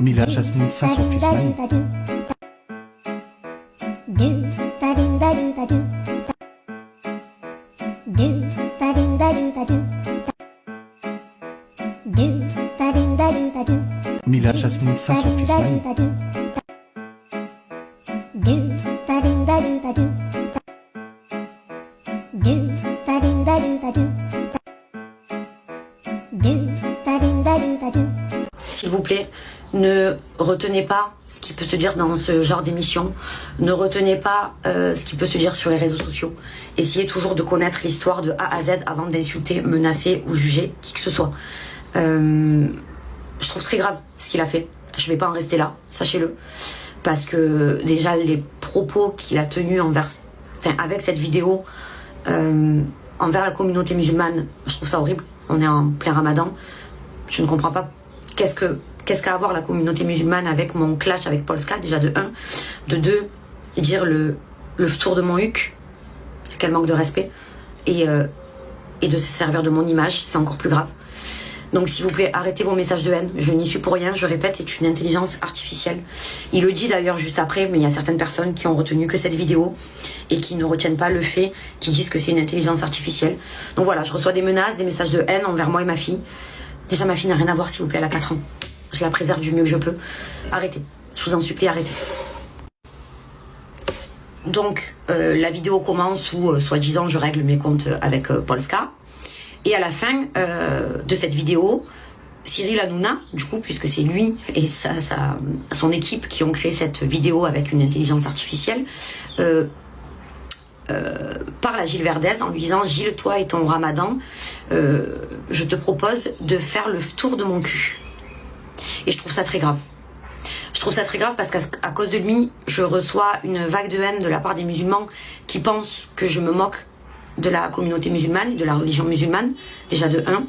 Mila Jasmine ça son fils Manu. Mila Jasmine ça son fils Manu. S'il vous plaît, ne retenez pas ce qui peut se dire dans ce genre d'émission. Ne retenez pas ce qui peut se dire sur les réseaux sociaux. Essayez toujours de connaître l'histoire de A à Z avant d'insulter, menacer ou juger qui que ce soit. Je trouve très grave ce qu'il a fait. Je vais pas en rester là, sachez-le. Parce que déjà les propos qu'il a tenus avec cette vidéo envers la communauté musulmane, je trouve ça horrible. On est en plein ramadan. Je ne comprends pas qu'est-ce qu'a à voir la communauté musulmane avec mon clash avec Polska, déjà de 1. De 2, dire le tour de mon huc, c'est quel manque de respect. Et de se servir de mon image, c'est encore plus grave. Donc s'il vous plaît, arrêtez vos messages de haine. Je n'y suis pour rien, je répète, c'est une intelligence artificielle. Il le dit d'ailleurs juste après, mais il y a certaines personnes qui ont retenu que cette vidéo et qui ne retiennent pas le fait, qui disent que c'est une intelligence artificielle. Donc voilà, je reçois des menaces, des messages de haine envers moi et ma fille. Déjà, ma fille n'a rien à voir, s'il vous plaît, elle a 4 ans. Je la préserve du mieux que je peux. Arrêtez. Je vous en supplie, arrêtez. Donc, la vidéo commence où, soi-disant, je règle mes comptes avec Polska. Et à la fin de cette vidéo, Cyril Hanouna, du coup, puisque c'est lui et son équipe qui ont créé cette vidéo avec une intelligence artificielle, parle à Gilles Verdez en lui disant « Gilles, toi et ton ramadan, je te propose de faire le tour de mon cul. » Et je trouve ça très grave. Je trouve ça très grave parce qu'à cause de lui, je reçois une vague de haine de la part des musulmans qui pensent que je me moque de la communauté musulmane et de la religion musulmane, déjà de 1.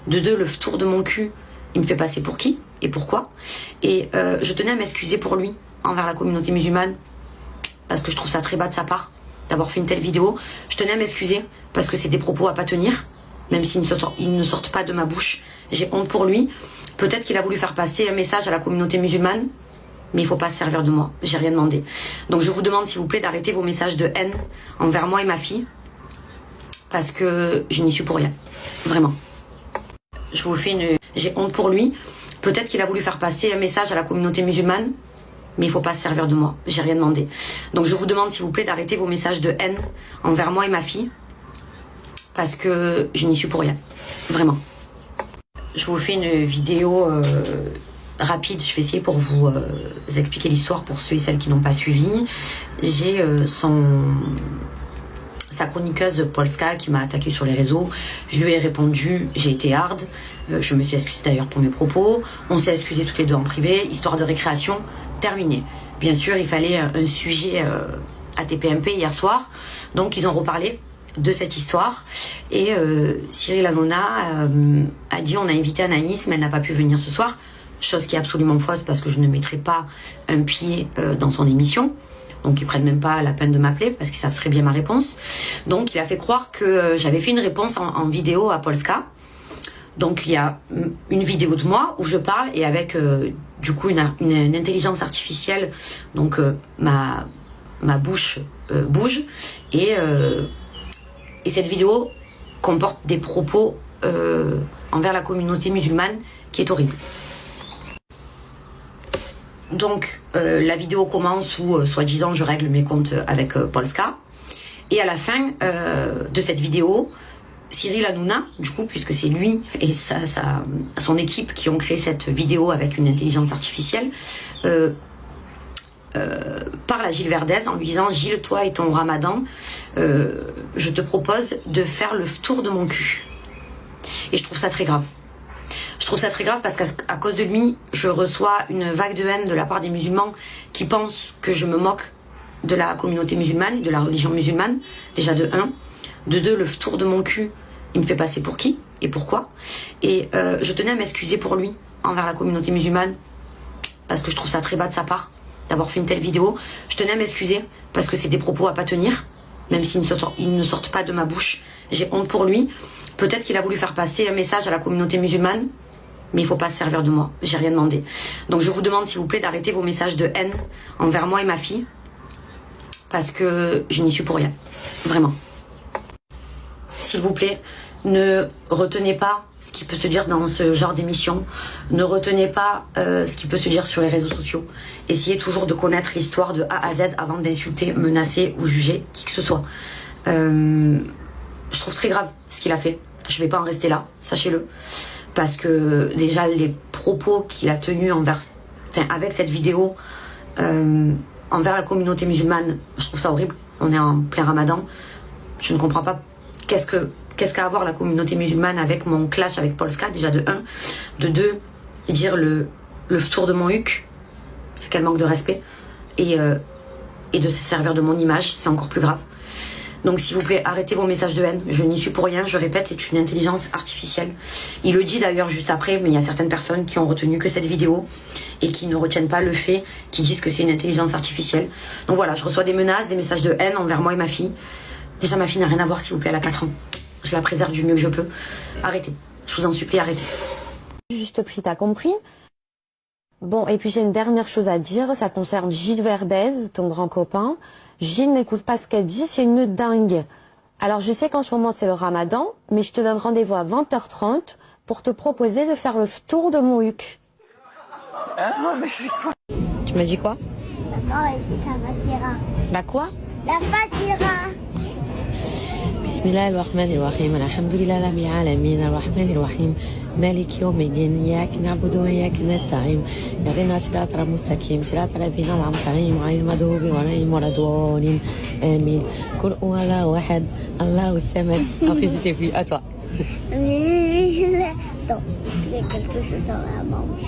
De 2, le tour de mon cul, il me fait passer pour qui et pourquoi. Et je tenais à m'excuser pour lui envers la communauté musulmane parce que je trouve ça très bas de sa part d'avoir fait une telle vidéo. Je tenais à m'excuser parce que c'est des propos à pas tenir, même s'ils ne sortent pas de ma bouche. J'ai honte pour lui. Peut-être qu'il a voulu faire passer un message à la communauté musulmane, mais il faut pas se servir de moi. J'ai rien demandé. Donc je vous demande s'il vous plaît d'arrêter vos messages de haine envers moi et ma fille, parce que je n'y suis pour rien. Vraiment. Je vous fais j'ai honte pour lui. Peut-être qu'il a voulu faire passer un message à la communauté musulmane, mais il faut pas se servir de moi. J'ai rien demandé. Donc je vous demande s'il vous plaît d'arrêter vos messages de haine envers moi et ma fille, parce que je n'y suis pour rien. Vraiment. Je vous fais une vidéo rapide. Je vais essayer pour vous expliquer l'histoire pour ceux et celles qui n'ont pas suivi. J'ai sa chroniqueuse Polska qui m'a attaqué sur les réseaux. Je lui ai répondu, j'ai été hard. Je me suis excusée d'ailleurs pour mes propos. On s'est excusés toutes les deux en privé. Histoire de récréation, terminée. Bien sûr, il fallait un sujet à TPMP hier soir. Donc, ils ont reparlé de cette histoire. Et Cyril Hanouna a dit, on a invité Anaïs, mais elle n'a pas pu venir ce soir. Chose qui est absolument fausse parce que je ne mettrai pas un pied dans son émission. Donc ils prennent même pas la peine de m'appeler parce qu'ils savent très bien ma réponse. Donc il a fait croire que j'avais fait une réponse en vidéo à Polska. Donc il y a une vidéo de moi où je parle et avec du coup une intelligence artificielle. Donc ma bouche bouge et cette vidéo comporte des propos envers la communauté musulmane qui est horrible. Donc, la vidéo commence où, soi-disant, je règle mes comptes avec Polska. Et à la fin de cette vidéo, Cyril Hanouna, du coup, puisque c'est lui et son équipe qui ont créé cette vidéo avec une intelligence artificielle, parle à Gilles Verdez en lui disant « Gilles, toi et ton ramadan, je te propose de faire le tour de mon cul. » Et je trouve ça très grave. Je trouve ça très grave parce qu'à cause de lui, je reçois une vague de haine de la part des musulmans qui pensent que je me moque de la communauté musulmane et de la religion musulmane, déjà de 1. De 2, le tour de mon cul, il me fait passer pour qui et pourquoi. Et je tenais à m'excuser pour lui envers la communauté musulmane parce que je trouve ça très bas de sa part d'avoir fait une telle vidéo. Je tenais à m'excuser parce que c'est des propos à pas tenir, même s'ils ne sortent pas de ma bouche. J'ai honte pour lui. Peut-être qu'il a voulu faire passer un message à la communauté musulmane, mais il faut pas se servir de moi. J'ai rien demandé. Donc je vous demande s'il vous plaît d'arrêter vos messages de haine envers moi et ma fille, parce que je n'y suis pour rien. Vraiment. S'il vous plaît, ne retenez pas ce qui peut se dire dans ce genre d'émission. Ne retenez pas ce qui peut se dire sur les réseaux sociaux. Essayez toujours de connaître l'histoire de A à Z avant d'insulter, menacer ou juger qui que ce soit. Je trouve très grave ce qu'il a fait. Je vais pas en rester là, sachez-le. Parce que déjà les propos qu'il a tenus avec cette vidéo envers la communauté musulmane, je trouve ça horrible. On est en plein ramadan. Je ne comprends pas qu'est-ce qu'a à voir la communauté musulmane avec mon clash avec Polska, déjà de 1. De 2, dire le tour de mon huc, c'est quel manque de respect. Et de se servir de mon image, c'est encore plus grave. Donc s'il vous plaît, arrêtez vos messages de haine. Je n'y suis pour rien, je répète, c'est une intelligence artificielle. Il le dit d'ailleurs juste après, mais il y a certaines personnes qui ont retenu que cette vidéo et qui ne retiennent pas le fait, qui disent que c'est une intelligence artificielle. Donc voilà, je reçois des menaces, des messages de haine envers moi et ma fille. Déjà, ma fille n'a rien à voir, s'il vous plaît, elle a 4 ans. Je la préserve du mieux que je peux. Arrêtez, je vous en supplie, arrêtez. Juste prix, t'as compris? Bon, et puis j'ai une dernière chose à dire, ça concerne Gilles Verdez, ton grand copain. Gilles n'écoute pas ce qu'elle dit, c'est une dingue. Alors je sais qu'en ce moment c'est le ramadan, mais je te donne rendez-vous à 20h30 pour te proposer de faire le tour de mon huc. Ah, mais c'est quoi? Tu m'as dit quoi? Maman, c'est la Fatira. Bah quoi? La Fatira. بسم الله الرحمن الرحيم الحمد لله رب العالمين الرحمن الرحيم مالك يوم الدين إياك نعبد وإياك نستعين اهدنا الصراط المستقيم صراط الذين أنعمت عليهم غير المغضوب عليهم ولا الضالين آمين قل هو الله أحد الله الصمد. Après c'est plus à toi. Mais, attends, il y a quelque chose dans la manche.